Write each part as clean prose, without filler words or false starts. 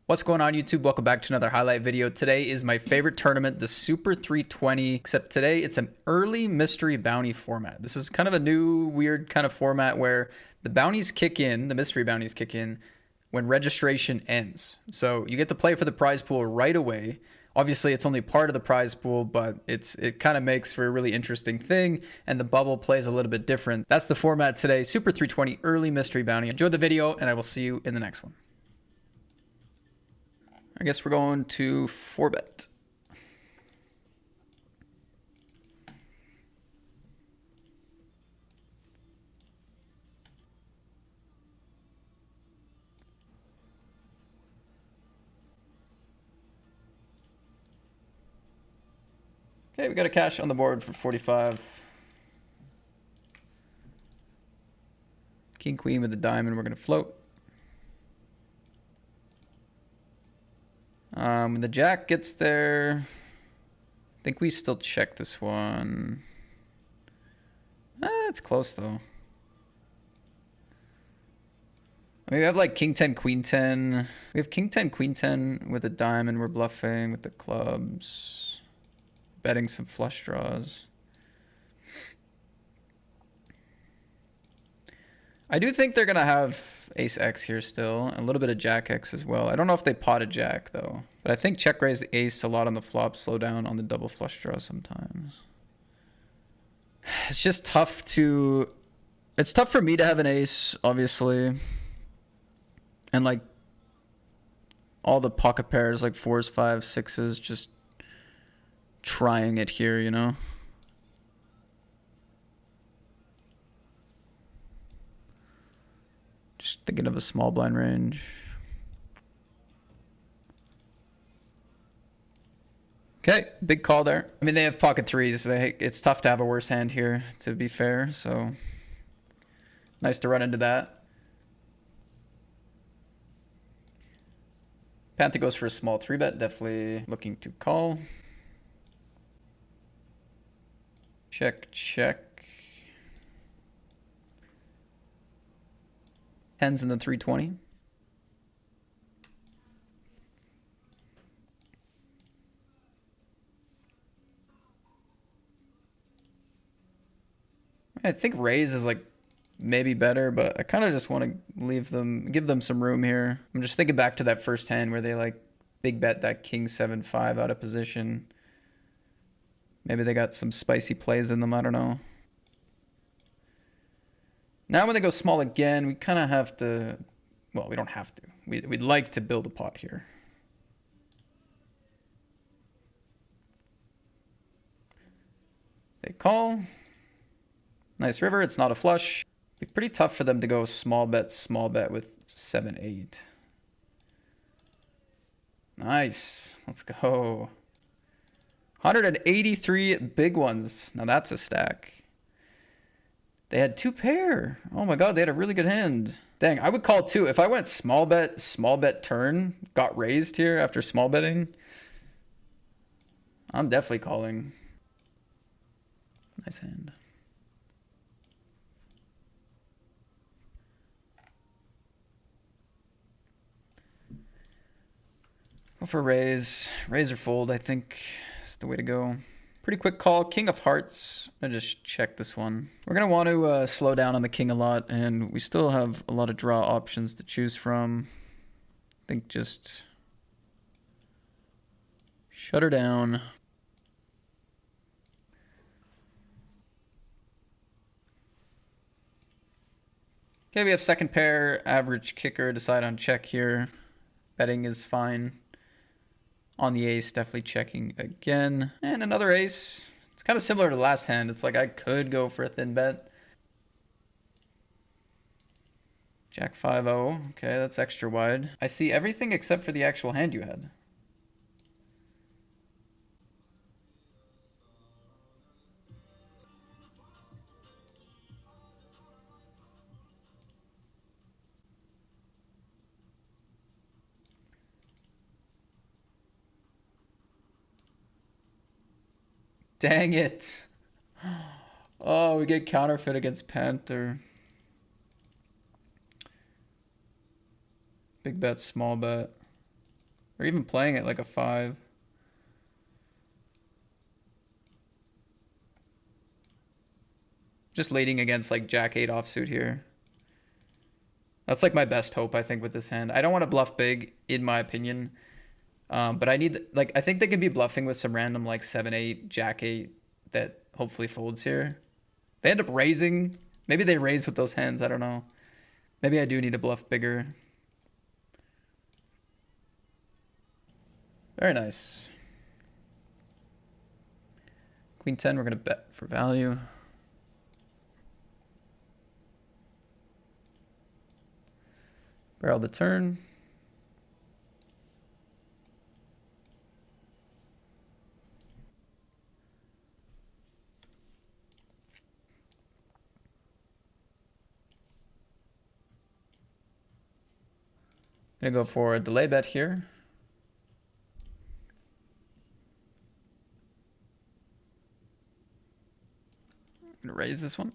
What's going on, YouTube? Welcome back to another highlight video. Today is my favorite tournament, the Super 320, except today it's an early mystery bounty format. This is kind of a new, weird kind of format where the bounties kick in, the mystery bounties kick in when registration ends. So you get to play for the prize pool right away. Obviously, it's only part of the prize pool, but it kind of makes for a really interesting thing, and the bubble plays a little bit different. That's the format today, Super 320 early mystery bounty. Enjoy the video, and I will see you in the next one. I guess we're going to 4-bet. Okay, we got a cash on the board for 45. King, queen with the diamond, we're going to float. When the jack gets there, I think we still check this one. It's close though. I mean, we have like king 10, queen 10. We have king 10, queen 10 with a diamond. We're bluffing with the clubs. Betting some flush draws. I do think they're going to have ace X here still. A little bit of jack X as well. I don't know if they potted jack though. But I think check raise the ace a lot on the flop. Slow down on the double flush draw sometimes. It's just tough to... It's tough for me to have an ace, obviously. And like all the pocket pairs, like 4s, 5s, 6s, just trying it here, you know? Just thinking of a small blind range. Okay, big call there. I mean, they have pocket 3s. It's tough to have a worse hand here, to be fair. So nice to run into that. Panther goes for a small 3-bet. Definitely looking to call. Check, check. 10s in the 320. I think raise is like maybe better, but I kind of just want to give them some room here. I'm just thinking back to that first hand where they like big bet that king 7-5 out of position. Maybe they got some spicy plays in them, I don't know. Now when they go small again, we kind of have to, well, we don't have to. We'd like to build a pot here. They call. Nice river, it's not a flush. Be pretty tough for them to go small bet with 7-8. Nice, let's go. 183 big ones. Now that's a stack. They had 2 pair. Oh my god, they had a really good hand. Dang, I would call too. If I went small bet turn, got raised here after small betting, I'm definitely calling. Nice hand. Go for raise. Raise or fold, I think is the way to go. Pretty quick call. King of hearts. I just check this one. We're going to want to slow down on the king a lot, and we still have a lot of draw options to choose from. I think just shut her down. Okay, we have second pair. Average kicker. Decide on check here. Betting is fine. On the ace, definitely checking again. And another ace. It's kind of similar to the last hand. It's like I could go for a thin bet. Jack 5-0. Okay, that's extra wide. I see everything except for the actual hand you had. Dang it. Oh, we get counterfeit against Panther. Big bet, small bet. Or even playing it like a 5. Just leading against like Jack 8 offsuit here. That's like my best hope, I think, with this hand. I don't want to bluff big, in my opinion. But I need, like, I think they can be bluffing with some random like 7-8, Jack 8 that hopefully folds here. They end up raising. Maybe they raise with those hands. I don't know. Maybe I do need to bluff bigger. Very nice. Queen 10, we're going to bet for value. Barrel the turn. Gonna go for a delay bet here. Gonna raise this one.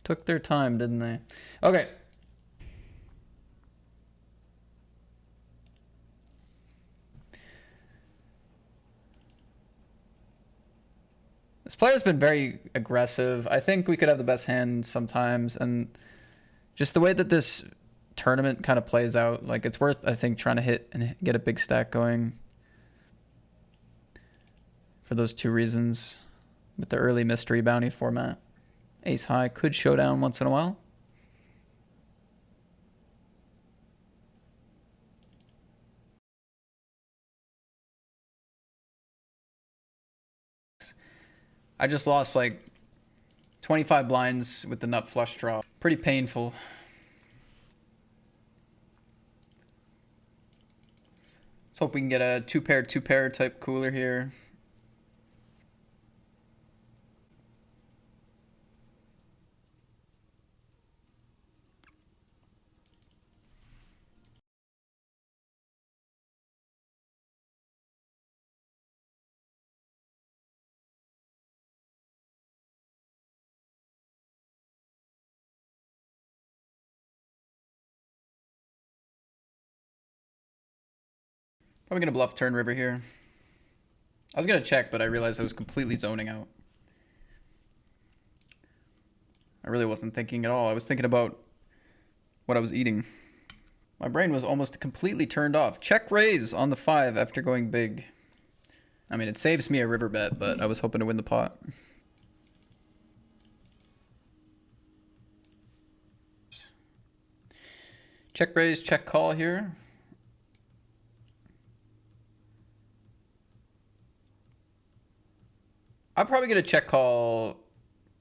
Took their time, didn't they? Okay. This player's been very aggressive. I think we could have the best hand sometimes, and just the way that this tournament kind of plays out, like it's worth, I think, trying to hit and get a big stack going for those 2 reasons with the early mystery bounty format. Ace high could show down once in a while. I just lost like 25 blinds with the nut flush draw. Pretty painful. Let's hope we can get a 2-pair type cooler here. Probably gonna bluff turn river here. I was gonna check, but I realized I was completely zoning out. I really wasn't thinking at all. I was thinking about what I was eating. My brain was almost completely turned off. Check raise on the 5 after going big. I mean, it saves me a river bet, but I was hoping to win the pot. Check raise, check call here. I'm probably gonna check call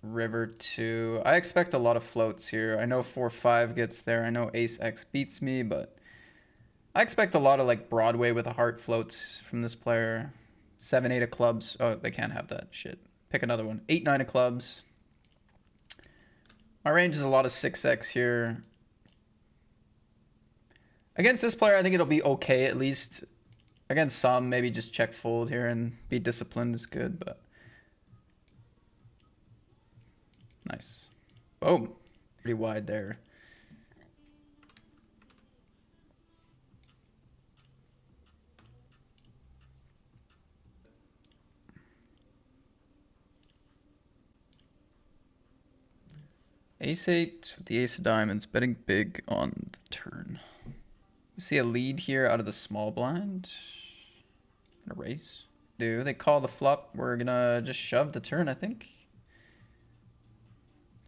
river 2. I expect a lot of floats here. I know 4-5 gets there. I know ace X beats me, but I expect a lot of like Broadway with a heart floats from this player. 7-8 of clubs. Oh, they can't have that shit. Pick another one. 8-9 of clubs. My range is a lot of 6X here. Against this player, I think it'll be okay at least. Against some, maybe just check fold here and be disciplined is good, but nice. Boom. Pretty wide there. Ace 8 with the ace of diamonds, betting big on the turn. We see a lead here out of the small blind. Gonna raise. Do they call the flop? We're gonna just shove the turn, I think.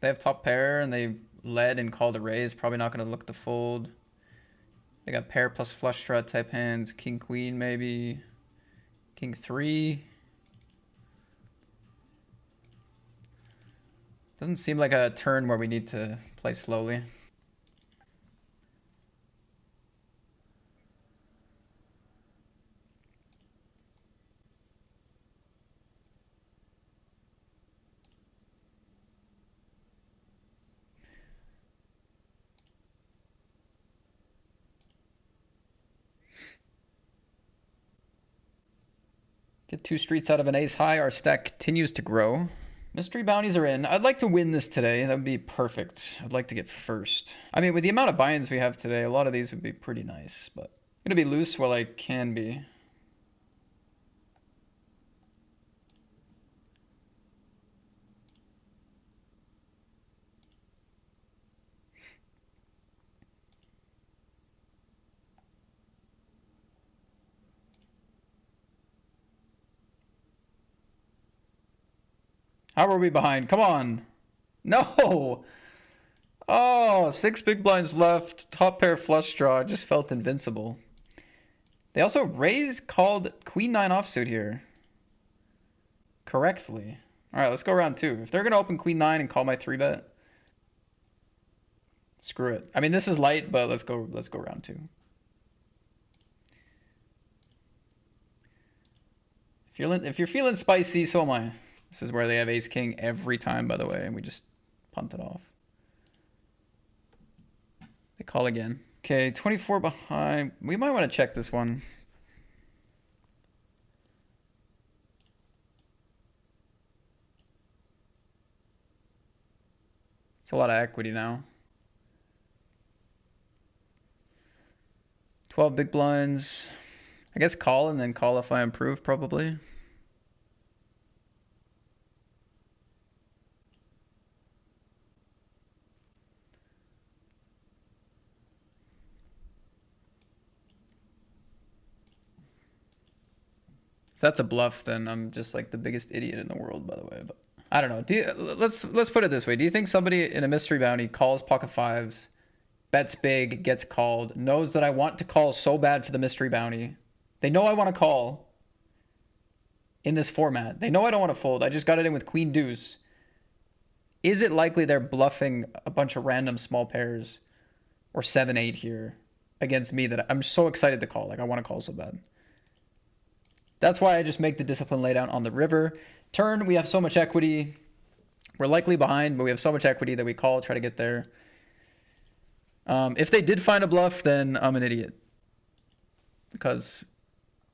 They have top pair and they led and called a raise. Probably not gonna look to fold. They got pair plus flush draw type hands. King queen maybe. King 3. Doesn't seem like a turn where we need to play slowly. Get 2 streets out of an ace high. Our stack continues to grow. Mystery bounties are in. I'd like to win this today. That would be perfect. I'd like to get first. I mean, with the amount of buy-ins we have today, a lot of these would be pretty nice, but I'm gonna be loose while I can be. How are we behind? Come on. No. Oh, 6 big blinds left. Top pair flush draw. Just felt invincible. They also called queen 9 offsuit here. Correctly. All right, let's go round 2. If they're going to open queen 9 and call my 3-bet, screw it. I mean, this is light, but let's go round 2. If you're feeling spicy, so am I. This is where they have ace king every time, by the way, and we just punt it off. They call again. Okay, 24 behind. We might want to check this one. It's a lot of equity now. 12 big blinds. I guess call and then call if I improve, probably. If that's a bluff, then I'm just like the biggest idiot in the world, by the way. But I don't know. Let's put it this way. Do you think somebody in a mystery bounty calls pocket 5s, bets big, gets called, knows that I want to call so bad for the mystery bounty? They know I want to call in this format. They know I don't want to fold. I just got it in with queen deuce. Is it likely they're bluffing a bunch of random small pairs or 7-8 here against me that I'm so excited to call? Like, I want to call so bad. That's why I just make the discipline laydown on the river. Turn, we have so much equity. We're likely behind, but we have so much equity that we call, try to get there. If they did find a bluff, then I'm an idiot. Because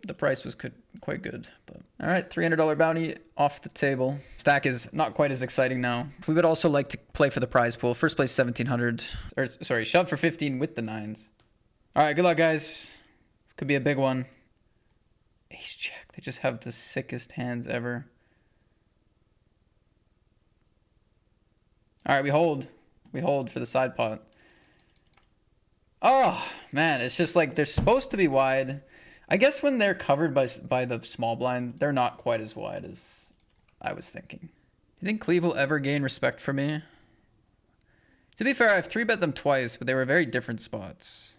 the price was quite good. But all right, $300 bounty off the table. Stack is not quite as exciting now. We would also like to play for the prize pool. First place 1,700. Or sorry, shove for 15 with the 9s. All right, good luck, guys. This could be a big one. Ace jack. They just have the sickest hands ever. All right, we hold. We hold for the side pot. Oh, man, it's just like they're supposed to be wide. I guess when they're covered by the small blind, they're not quite as wide as I was thinking. Do you think Cleve will ever gain respect for me? To be fair, I've 3-bet them twice, but they were very different spots.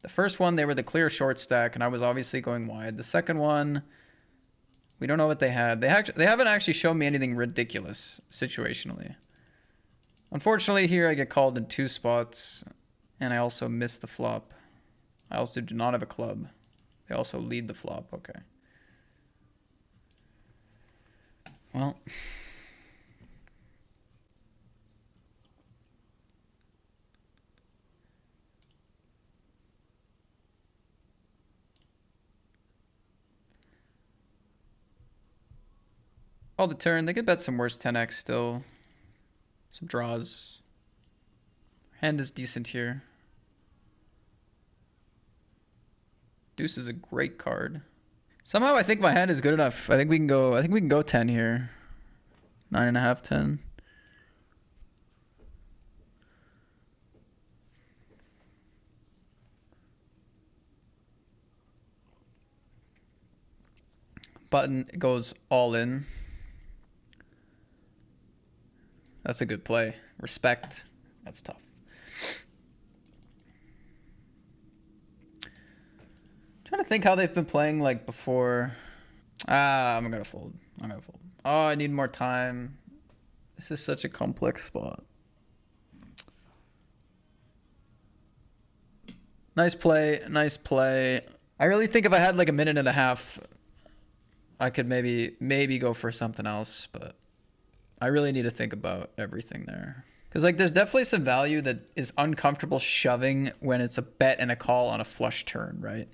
The first one, they were the clear short stack, and I was obviously going wide. The second one, we don't know what they had. They haven't actually shown me anything ridiculous situationally. Unfortunately, here I get called in 2 spots, and I also miss the flop. I also do not have a club. They also lead the flop. Okay. Well. Oh, the turn. They could bet some worse 10x still. Some draws. Hand is decent here. Deuce is a great card. Somehow I think my hand is good enough. I think we can go 10 here. 9.5, 10. Button goes all in. That's a good play. Respect. That's tough. Trying to think how they've been playing like before. I'm gonna fold. Oh, I need more time. This is such a complex spot. Nice play. Nice play. I really think if I had like a minute and a half, I could maybe go for something else, but I really need to think about everything there. Because like there's definitely some value that is uncomfortable shoving when it's a bet and a call on a flush turn, right?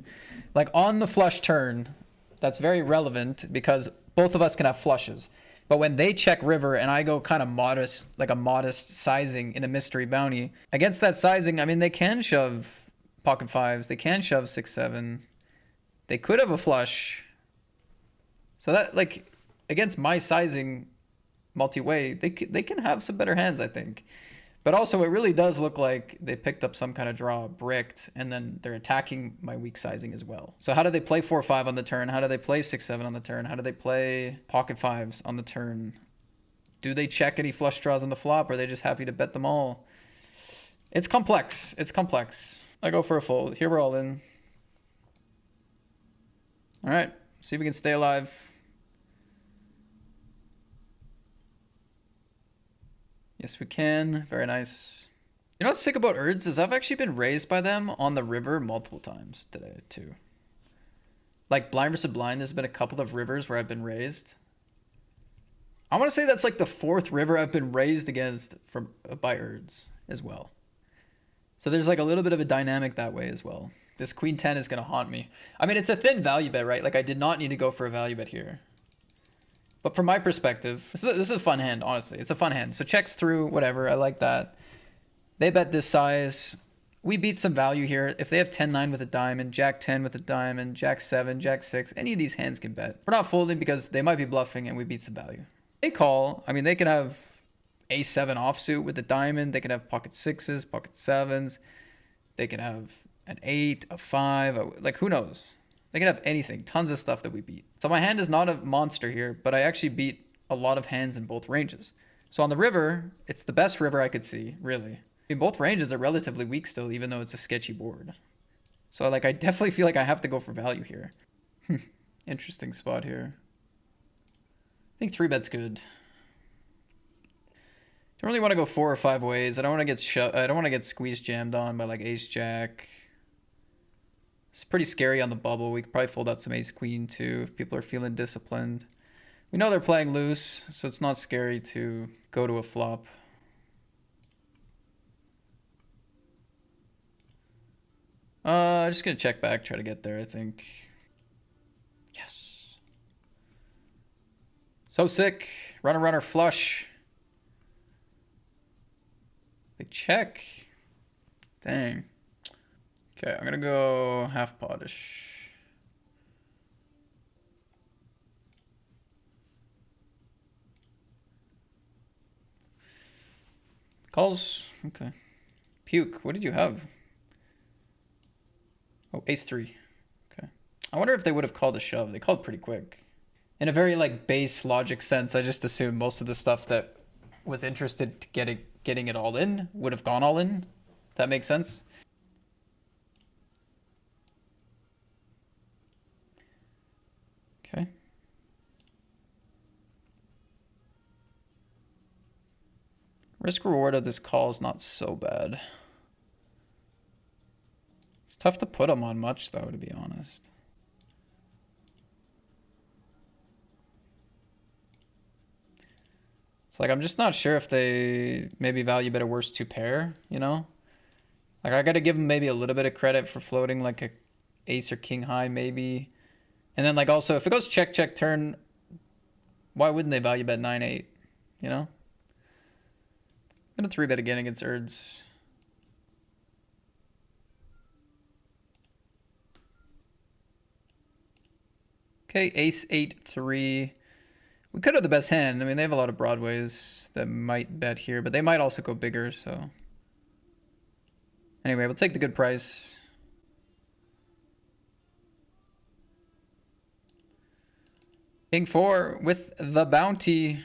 Like on the flush turn, that's very relevant because both of us can have flushes. But when they check river and I go kind of modest, like a modest sizing in a mystery bounty, against that sizing, I mean, they can shove pocket fives, they can shove 6-7, they could have a flush. So that, like, against my sizing multi-way, they can have some better hands, I think. But also, it really does look like they picked up some kind of draw, bricked, and then they're attacking my weak sizing as well. So how do they play 4-5 on the turn? How do they play 6-7 on the turn? How do they play pocket fives on the turn? Do they check any flush draws on the flop, or are they just happy to bet them all? It's complex. It's complex. I go for a fold. Here we're all in. All right. See if we can stay alive. Yes, we can. Very nice. You know what's sick about Urds is I've actually been raised by them on the river multiple times today, too. Like, blind versus blind, there's been a couple of rivers where I've been raised. I want to say that's like the 4th river I've been raised against by Urds as well. So there's like a little bit of a dynamic that way as well. This Queen 10 is going to haunt me. I mean, it's a thin value bet, right? Like, I did not need to go for a value bet here. But from my perspective, this is a fun hand, honestly. It's a fun hand. So checks through, whatever. I like that. They bet this size. We beat some value here. If they have 10-9 with a diamond, Jack-10 with a diamond, Jack-7, Jack-6, any of these hands can bet. We're not folding because they might be bluffing and we beat some value. They call. I mean, they can have A7 offsuit with a diamond. They can have pocket 6s, pocket 7s. They can have an 8, a 5. Like, who knows? They can have anything. Tons of stuff that we beat. So my hand is not a monster here, but I actually beat a lot of hands in both ranges. So on the river, it's the best river I could see, really. In both ranges are relatively weak still, even though it's a sketchy board. So like I definitely feel like I have to go for value here. Interesting spot here. I think 3-bet's good. Don't really want to go 4 or 5 ways. I don't want to get squeezed jammed on by like ace jack. It's pretty scary on the bubble. We could probably fold out some ace queen too if people are feeling disciplined. We know they're playing loose, so it's not scary to go to a flop. Just gonna check back, try to get there, I think. Yes. So sick. Runner, runner, flush. They check. Dang. Okay, I'm gonna go half potish. Calls. Okay. Puke. What did you have? Oh, ace-3. Okay. I wonder if they would have called a shove. They called pretty quick. In a very like base logic sense, I just assumed most of the stuff that was interested to getting it all in would have gone all in. If that makes sense. Okay. Risk reward of this call is not so bad. It's tough to put them on much though, to be honest. It's like I'm just not sure if they maybe value bet a worse 2-pair, you know? Like I gotta give them maybe a little bit of credit for floating like a ace or king high maybe. And then like also if it goes check check turn, why wouldn't they value bet 9-8? You know? I'm gonna 3-bet again against Urds. Okay, ace 8-3. We could have the best hand. I mean, they have a lot of broadways that might bet here, but they might also go bigger, so. Anyway, we'll take the good price. King 4 with the bounty.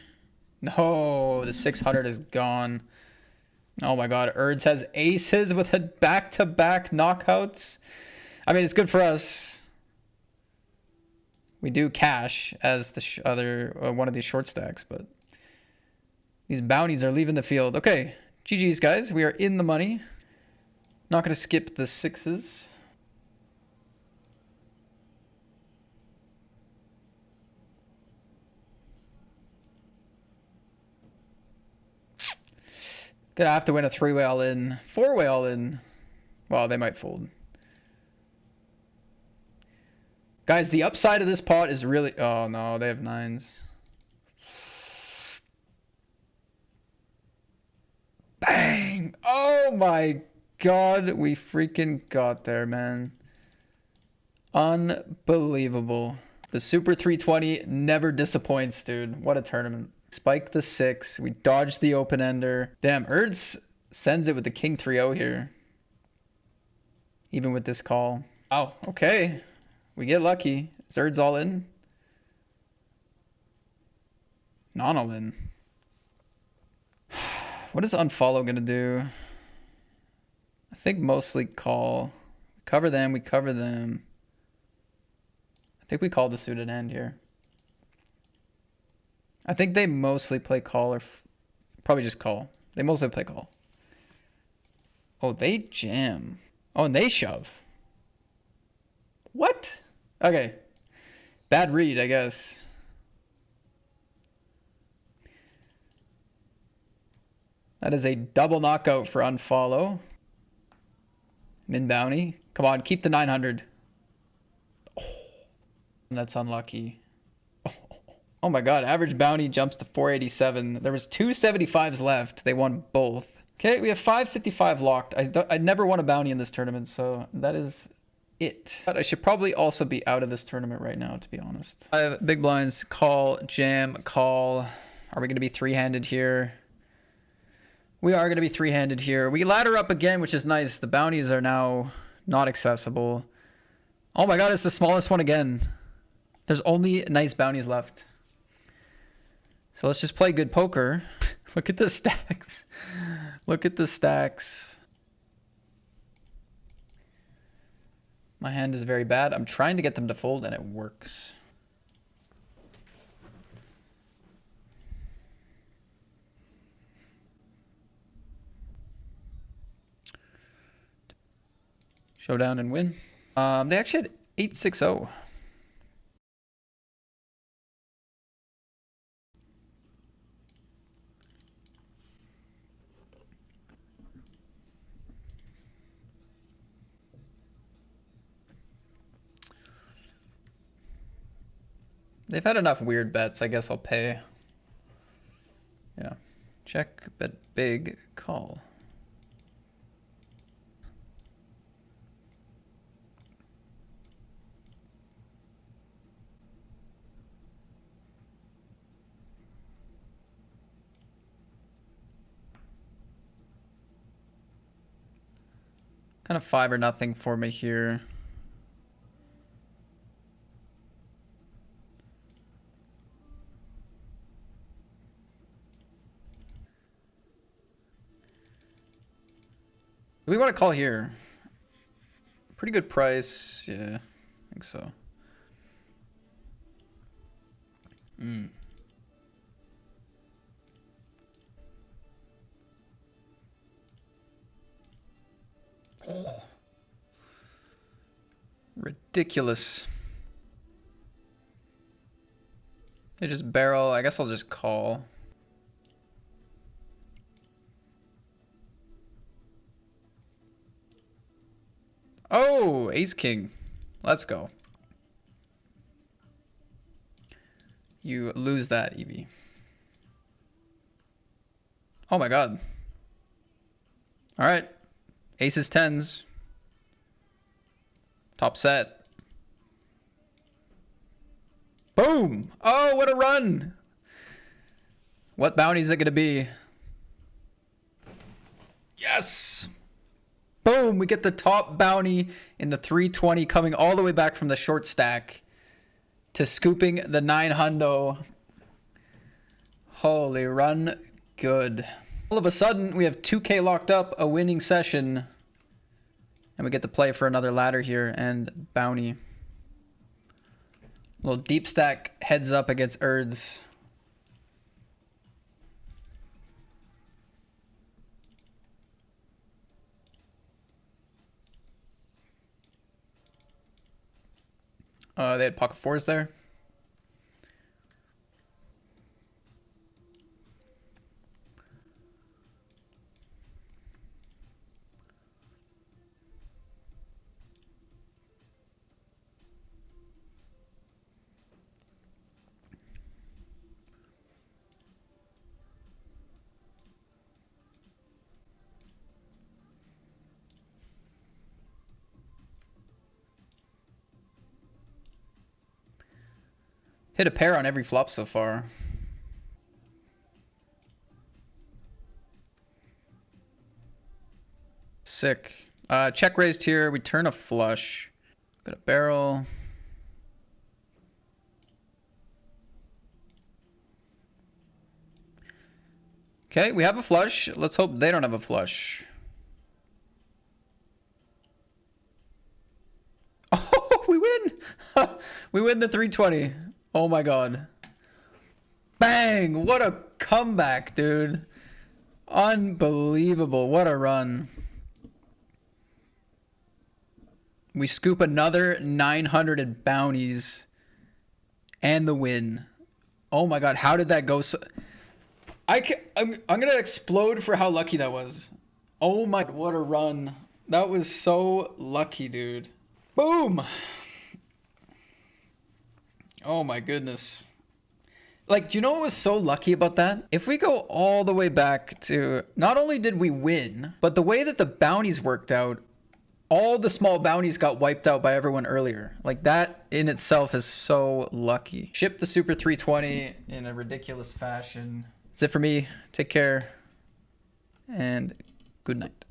No, the 600 is gone. Oh my god, Urds has aces with a back-to-back knockouts. I mean, it's good for us. We do cash as the other one of these short stacks, but these bounties are leaving the field. Okay, GG's guys, we are in the money. Not going to skip the 6s. Gonna have to win a 3-way all in. 4-way all in. Well, they might fold. Guys, the upside of this pot is really... Oh, no, they have 9s. Bang! Oh, my God. We freaking got there, man. Unbelievable. The Super 320 never disappoints, dude. What a tournament. Spike the 6. We dodged the open-ender. Damn, Erds sends it with the King 3-0 here. Even with this call. Oh, okay. We get lucky. Is Erds all in? Not all in. What is unfollow gonna do? I think mostly call. Cover them, we cover them. I think we call the suited hand here. I think they mostly play call or probably just call. They mostly play call. Oh, they jam. Oh, and they shove. What? Okay. Bad read, I guess. That is a double knockout for unfollow. Min bounty. Come on, keep the 900. Oh, that's unlucky. Oh my God, average bounty jumps to 487. There was 275s left. They won both. Okay, we have 555 locked. I never won a bounty in this tournament, so that is it. But I should probably also be out of this tournament right now, to be honest. I have big blinds, call, jam, call. Are we going to be three-handed here? We are going to be three-handed here. We ladder up again, which is nice. The bounties are now not accessible. Oh my God, it's the smallest one again. There's only nice bounties left. So let's just play good poker. Look at the stacks. Look at the stacks. My hand is very bad. I'm trying to get them to fold and it works. Showdown and win. They actually had 8-6-0. They've had enough weird bets. I guess I'll pay. Yeah. Check, bet big, call. Kind of 5 or nothing for me here. Do we want to call here? Pretty good price. Yeah, I think so. Oh. Ridiculous. They just barrel. I guess I'll just call. Oh, ace king. Let's go. You lose that, Evie. Oh my God. All right. Aces, 10s. Top set. Boom. Oh, what a run. What bounty is it going to be? Yes. Boom, we get the top bounty in the 320 coming all the way back from the short stack to scooping the 900. Holy run good. All of a sudden, we have 2K locked up, a winning session. And we get to play for another ladder here and bounty. Little deep stack heads up against Erds. They had pocket 4s there. Hit a pair on every flop so far. Sick. Check raised here. We turn a flush. Got a barrel. Okay, we have a flush. Let's hope they don't have a flush. Oh, we win! We win the 320. Oh my god. Bang! What a comeback, dude. Unbelievable. What a run. We scoop another 900 in bounties and the win. Oh my god, how did that go so... I'm gonna explode for how lucky that was. Oh my, what a run. That was so lucky, dude. Boom! Oh my goodness. Like, do you know what was so lucky about that? If we go all the way back to, not only did we win, but the way that the bounties worked out, all the small bounties got wiped out by everyone earlier. Like, that in itself is so lucky. Ship the Super 320 in a ridiculous fashion. That's it for me. Take care and good night.